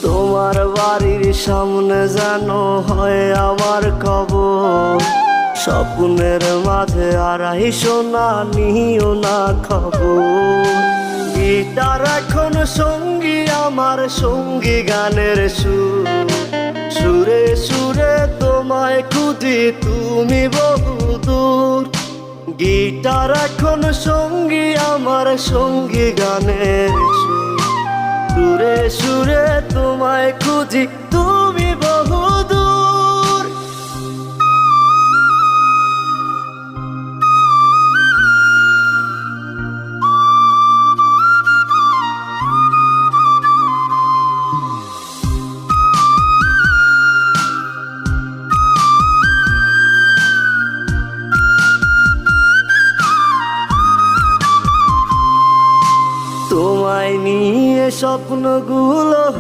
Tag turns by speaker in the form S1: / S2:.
S1: তোমার বাড়ির সামনে যেন হয় আমার কবর। স্বপ্নের মাঝে আড়াইশো না নিও না খবর। গিটার এখন সঙ্গী আমার, সঙ্গী গানের সুর। সুরে সুরে তোমায় খুঁজি তুমি বহুদূর। গিটার এখন সঙ্গী আমার, সঙ্গী গানের সুর। সুরে সুরে তোমায় খুঁজি তুমি বহুদূর। তোমায় নিয়ে স্বপ্নগুলো